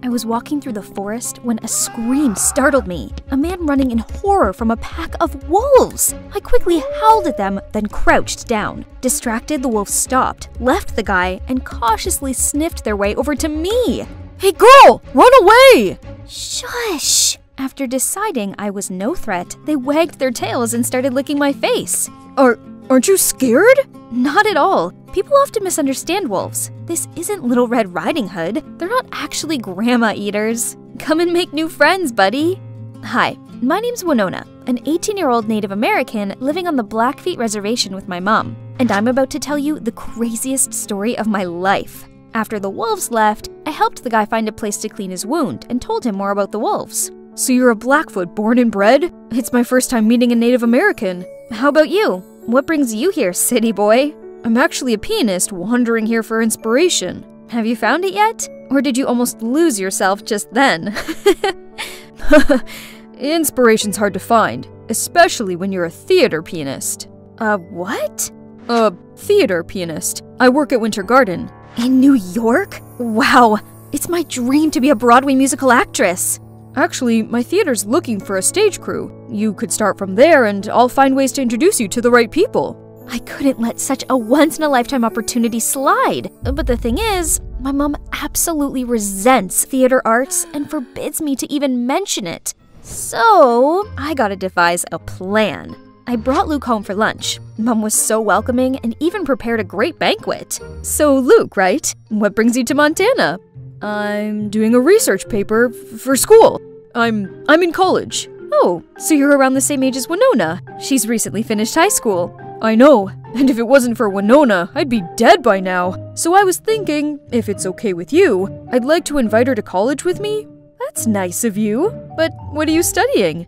I was walking through the forest when a scream startled me. A man running in horror from a pack of wolves. I quickly howled at them, then crouched down. Distracted, the wolves stopped, left the guy, and cautiously sniffed their way over to me. Hey girl, run away! Shush! After deciding I was no threat, they wagged their tails and started licking my face. Aren't you scared? Not at all. People often misunderstand wolves. This isn't Little Red Riding Hood. They're not actually grandma eaters. Come and make new friends, buddy. Hi, my name's Winona, an 18-year-old Native American living on the Blackfeet Reservation with my mom. And I'm about to tell you the craziest story of my life. After the wolves left, I helped the guy find a place to clean his wound and told him more about the wolves. So you're a Blackfoot born and bred? It's my first time meeting a Native American. How about you? What brings you here, city boy? I'm actually a pianist wandering here for inspiration. Have you found it yet? Or did you almost lose yourself just then? Inspiration's hard to find, especially when you're a theater pianist. What? A theater pianist. I work at Winter Garden. In New York? Wow, it's my dream to be a Broadway musical actress. Actually, my theater's looking for a stage crew. You could start from there and I'll find ways to introduce you to the right people. I couldn't let such a once-in-a-lifetime opportunity slide. But the thing is, my mom absolutely resents theater arts and forbids me to even mention it. So, I gotta devise a plan. I brought Luke home for lunch. Mom was so welcoming and even prepared a great banquet. So Luke, right? What brings you to Montana? I'm doing a research paper for school. I'm in college. Oh, so you're around the same age as Winona. She's recently finished high school. I know, and if it wasn't for Winona, I'd be dead by now. So I was thinking, if it's okay with you, I'd like to invite her to college with me. That's nice of you. But what are you studying?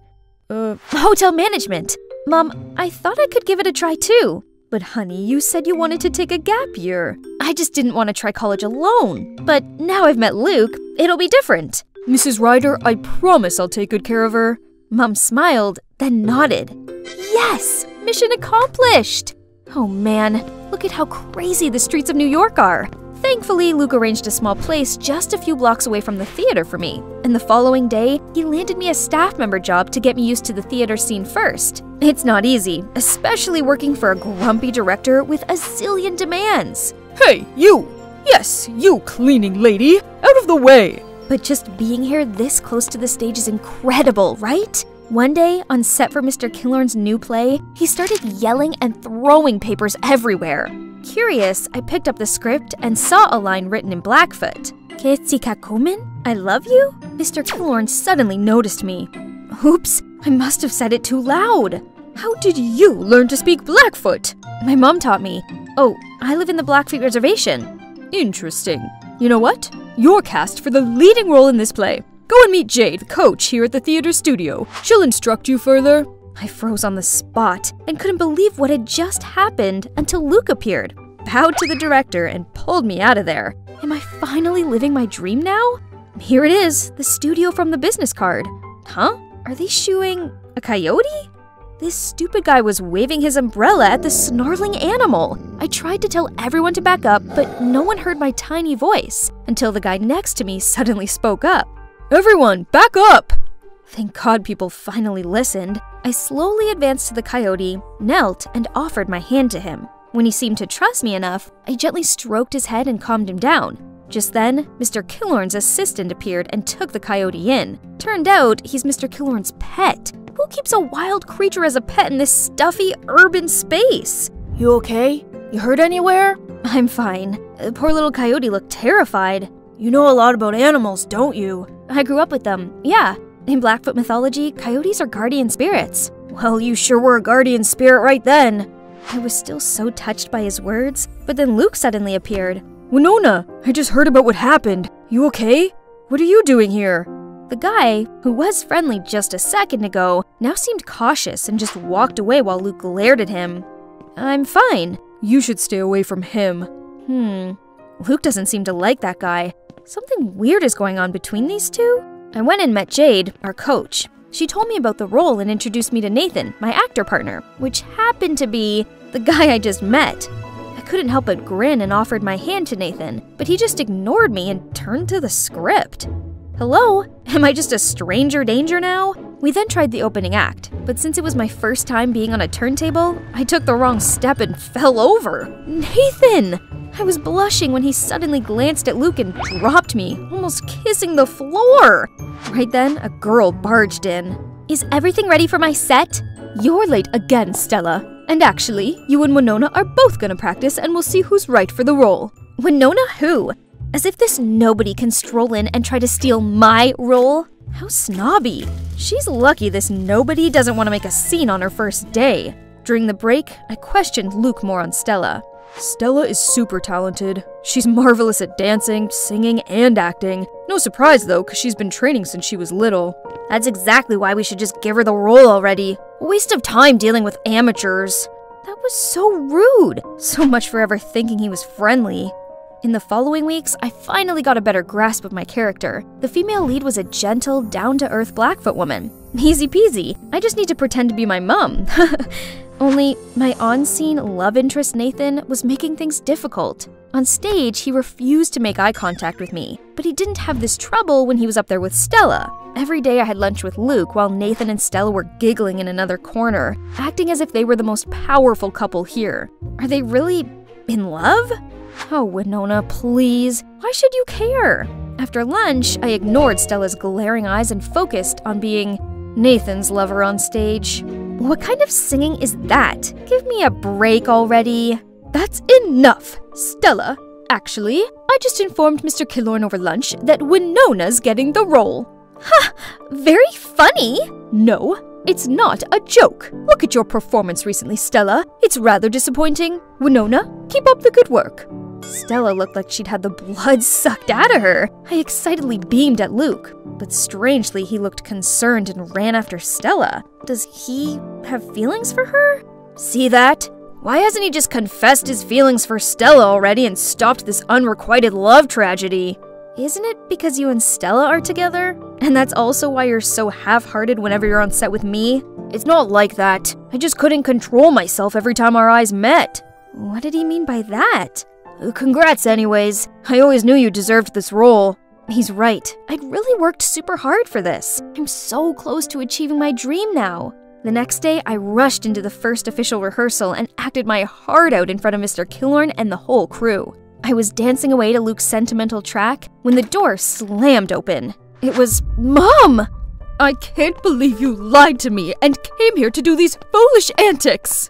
Hotel management. Mom, I thought I could give it a try too. But honey, you said you wanted to take a gap year. I just didn't want to try college alone. But now I've met Luke, it'll be different. Mrs. Ryder, I promise I'll take good care of her. Mom smiled, then nodded. Yes! Mission accomplished! Oh man, look at how crazy the streets of New York are. Thankfully, Luke arranged a small place just a few blocks away from the theater for me. And the following day, he landed me a staff member job to get me used to the theater scene first. It's not easy, especially working for a grumpy director with a zillion demands. Hey, you! Yes, you cleaning lady! Out of the way! But just being here this close to the stage is incredible, right? One day, on set for Mr. Killorn's new play, he started yelling and throwing papers everywhere. Curious, I picked up the script and saw a line written in Blackfoot. Keetsikakumen? I love you? Mr. Killorn suddenly noticed me. Oops, I must have said it too loud. How did you learn to speak Blackfoot? My mom taught me. Oh, I live in the Blackfeet Reservation. Interesting. You know what? You're cast for the leading role in this play. Go and meet Jade, the coach here at the theater studio. She'll instruct you further. I froze on the spot and couldn't believe what had just happened until Luke appeared, bowed to the director, and pulled me out of there. Am I finally living my dream now? Here it is, the studio from the business card. Huh? Are they shooing a coyote? This stupid guy was waving his umbrella at the snarling animal. I tried to tell everyone to back up, but no one heard my tiny voice until the guy next to me suddenly spoke up. Everyone, back up! Thank God people finally listened. I slowly advanced to the coyote, knelt, and offered my hand to him. When he seemed to trust me enough, I gently stroked his head and calmed him down. Just then, Mr. Killorn's assistant appeared and took the coyote in. Turned out, he's Mr. Killorn's pet. Who keeps a wild creature as a pet in this stuffy, urban space? You okay? You hurt anywhere? I'm fine. The poor little coyote looked terrified. You know a lot about animals, don't you? I grew up with them, yeah. In Blackfoot mythology, coyotes are guardian spirits. Well, you sure were a guardian spirit right then. I was still so touched by his words, but then Luke suddenly appeared. Winona, I just heard about what happened. You okay? What are you doing here? The guy, who was friendly just a second ago, now seemed cautious and just walked away while Luke glared at him. I'm fine. You should stay away from him. Luke doesn't seem to like that guy. Something weird is going on between these two? I went and met Jade, our coach. She told me about the role and introduced me to Nathan, my actor partner, which happened to be the guy I just met. I couldn't help but grin and offered my hand to Nathan, but he just ignored me and turned to the script. Hello? Am I just a stranger danger now? We then tried the opening act, but since it was my first time being on a turntable, I took the wrong step and fell over. Nathan! I was blushing when he suddenly glanced at Luke and dropped me, almost kissing the floor. Right then, a girl barged in. Is everything ready for my set? You're late again, Stella. And actually, you and Winona are both gonna practice and we'll see who's right for the role. Winona who? As if this nobody can stroll in and try to steal my role. How snobby. She's lucky this nobody doesn't want to make a scene on her first day. During the break, I questioned Luke more on Stella. Stella is super talented. She's marvelous at dancing, singing, and acting. No surprise though, because she's been training since she was little. That's exactly why we should just give her the role already. A waste of time dealing with amateurs. That was so rude. So much for ever thinking he was friendly. In the following weeks, I finally got a better grasp of my character. The female lead was a gentle, down-to-earth Blackfoot woman. Easy peasy. I just need to pretend to be my mom. Only, my on-scene love interest Nathan was making things difficult. On stage, he refused to make eye contact with me, but he didn't have this trouble when he was up there with Stella. Every day I had lunch with Luke while Nathan and Stella were giggling in another corner, acting as if they were the most powerful couple here. Are they really in love? Oh, Winona, please. Why should you care? After lunch, I ignored Stella's glaring eyes and focused on being Nathan's lover on stage. What kind of singing is that? Give me a break already. That's enough, Stella. Actually, I just informed Mr. Killorn over lunch that Winona's getting the role. Ha! Very funny. No, it's not a joke. Look at your performance recently, Stella. It's rather disappointing. Winona, keep up the good work. Stella looked like she'd had the blood sucked out of her. I excitedly beamed at Luke, but strangely he looked concerned and ran after Stella. Does he have feelings for her? See that? Why hasn't he just confessed his feelings for Stella already and stopped this unrequited love tragedy? Isn't it because you and Stella are together? And that's also why you're so half-hearted whenever you're on set with me? It's not like that. I just couldn't control myself every time our eyes met. What did he mean by that? Congrats anyways. I always knew you deserved this role. He's right. I'd really worked super hard for this. I'm so close to achieving my dream now. The next day, I rushed into the first official rehearsal and acted my heart out in front of Mr. Killorn and the whole crew. I was dancing away to Luke's sentimental track when the door slammed open. It was Mom! I can't believe you lied to me and came here to do these foolish antics.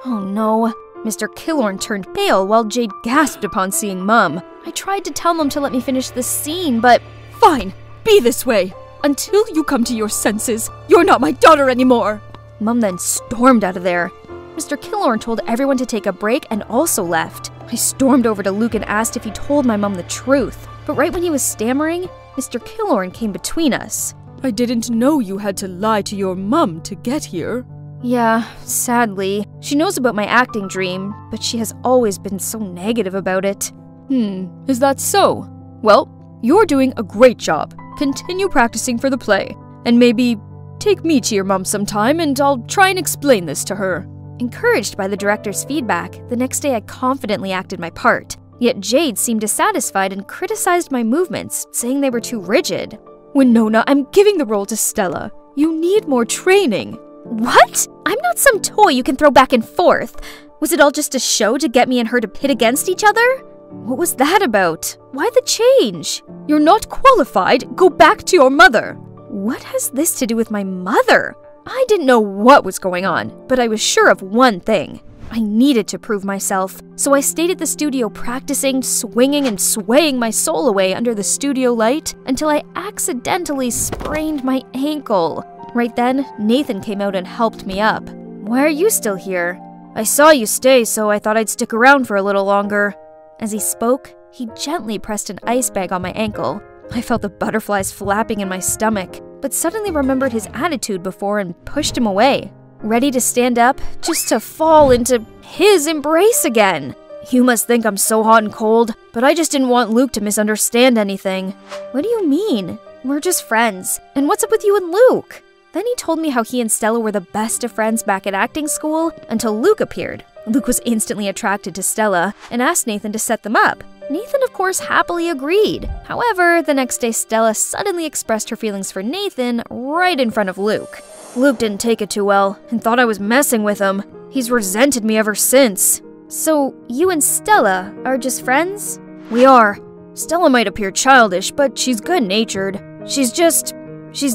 Oh no. Mr. Killorn turned pale while Jade gasped upon seeing Mum. I tried to tell Mum to let me finish the scene, but… Fine, be this way. Until you come to your senses, you're not my daughter anymore. Mum then stormed out of there. Mr. Killorn told everyone to take a break and also left. I stormed over to Luke and asked if he told my mum the truth. But right when he was stammering, Mr. Killorn came between us. I didn't know you had to lie to your mum to get here. Yeah, sadly. She knows about my acting dream, but she has always been so negative about it. Is that so? Well, you're doing a great job. Continue practicing for the play. And maybe take me to your mum sometime and I'll try and explain this to her. Encouraged by the director's feedback, the next day I confidently acted my part. Yet Jade seemed dissatisfied and criticized my movements, saying they were too rigid. Winona, I'm giving the role to Stella. You need more training. What? I'm not some toy you can throw back and forth. Was it all just a show to get me and her to pit against each other? What was that about? Why the change? You're not qualified. Go back to your mother. What has this to do with my mother? I didn't know what was going on, but I was sure of one thing. I needed to prove myself, so I stayed at the studio practicing, swinging and swaying my soul away under the studio light until I accidentally sprained my ankle. Right then, Nathan came out and helped me up. Why are you still here? I saw you stay, so I thought I'd stick around for a little longer. As he spoke, he gently pressed an ice bag on my ankle. I felt the butterflies flapping in my stomach, but suddenly remembered his attitude before and pushed him away, ready to stand up just to fall into his embrace again. You must think I'm so hot and cold, but I just didn't want Luke to misunderstand anything. What do you mean? We're just friends, and what's up with you and Luke? Then he told me how he and Stella were the best of friends back at acting school until Luke appeared. Luke was instantly attracted to Stella and asked Nathan to set them up. Nathan, of course, happily agreed. However, the next day Stella suddenly expressed her feelings for Nathan right in front of Luke. Luke didn't take it too well and thought I was messing with him. He's resented me ever since. So, you and Stella are just friends? We are. Stella might appear childish, but she's good-natured. She's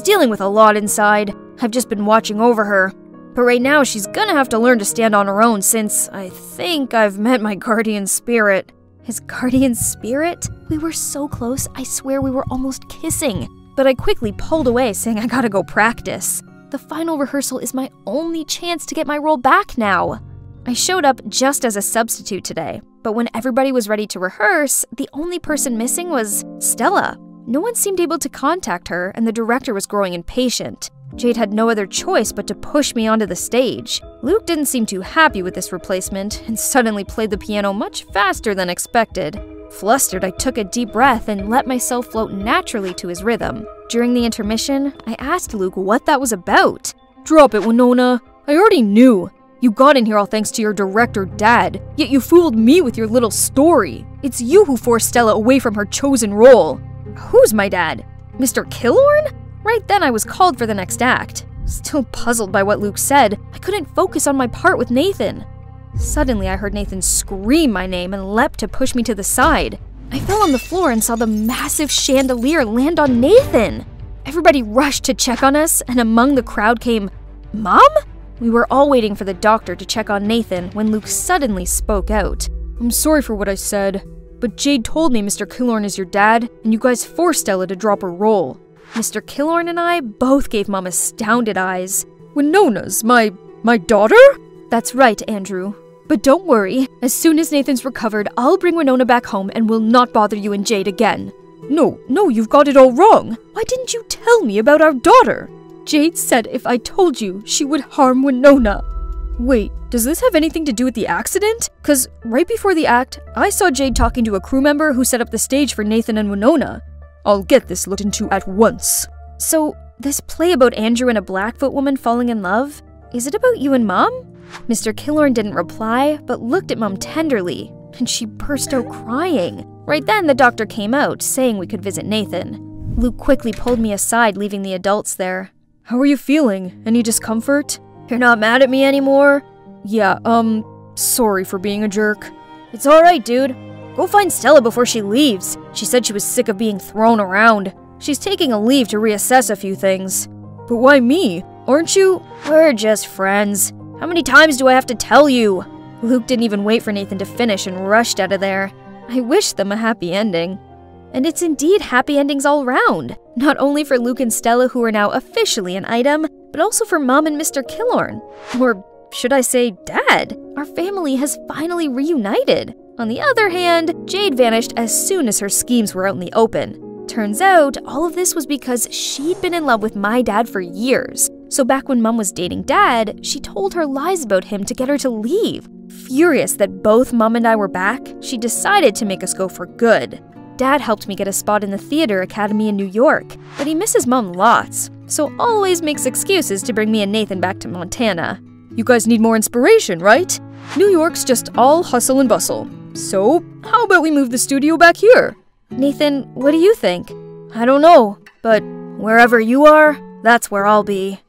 dealing with a lot inside. I've just been watching over her. But right now, she's gonna have to learn to stand on her own since I think I've met my guardian spirit. His guardian spirit? We were so close, I swear we were almost kissing. But I quickly pulled away, saying I gotta go practice. The final rehearsal is my only chance to get my role back now. I showed up just as a substitute today, but when everybody was ready to rehearse, the only person missing was Stella. No one seemed able to contact her, and the director was growing impatient. Jade had no other choice but to push me onto the stage. Luke didn't seem too happy with this replacement, and suddenly played the piano much faster than expected. Flustered, I took a deep breath and let myself float naturally to his rhythm. During the intermission, I asked Luke what that was about. Drop it, Winona. I already knew. You got in here all thanks to your director dad, yet you fooled me with your little story. It's you who forced Stella away from her chosen role. Who's my dad? Mr. Killorn? Right then I was called for the next act. Still puzzled by what Luke said, I couldn't focus on my part with Nathan. Suddenly I heard Nathan scream my name and leapt to push me to the side. I fell on the floor and saw the massive chandelier land on Nathan. Everybody rushed to check on us, and among the crowd came, Mom? We were all waiting for the doctor to check on Nathan when Luke suddenly spoke out. I'm sorry for what I said, but Jade told me Mr. Killorn is your dad, and you guys forced Stella to drop her role. Mr. Killorn and I both gave Mom astounded eyes. Winona's my daughter? That's right, Andrew. But don't worry, as soon as Nathan's recovered, I'll bring Winona back home and will not bother you and Jade again. No, you've got it all wrong. Why didn't you tell me about our daughter? Jade said if I told you, she would harm Winona. Wait, does this have anything to do with the accident? 'Cause right before the act, I saw Jade talking to a crew member who set up the stage for Nathan and Winona. I'll get this looked into at once. So, this play about Andrew and a Blackfoot woman falling in love? Is it about you and Mom? Mr. Killorn didn't reply, but looked at Mom tenderly, and she burst out crying. Right then, the doctor came out, saying we could visit Nathan. Luke quickly pulled me aside, leaving the adults there. How are you feeling? Any discomfort? You're not mad at me anymore? Yeah, sorry for being a jerk. It's alright, dude. Go find Stella before she leaves. She said she was sick of being thrown around. She's taking a leave to reassess a few things. But why me? Aren't you? We're just friends. How many times do I have to tell you? Luke didn't even wait for Nathan to finish and rushed out of there. I wished them a happy ending. And it's indeed happy endings all round. Not only for Luke and Stella, who are now officially an item, but also for Mom and Mr. Killorn. Or should I say Dad? Our family has finally reunited. On the other hand, Jade vanished as soon as her schemes were out in the open. Turns out, all of this was because she'd been in love with my dad for years. So back when Mom was dating Dad, she told her lies about him to get her to leave. Furious that both Mom and I were back, she decided to make us go for good. Dad helped me get a spot in the theater academy in New York, but he misses Mom lots, so always makes excuses to bring me and Nathan back to Montana. You guys need more inspiration, right? New York's just all hustle and bustle. So, how about we move the studio back here? Nathan, what do you think? I don't know, but wherever you are, that's where I'll be.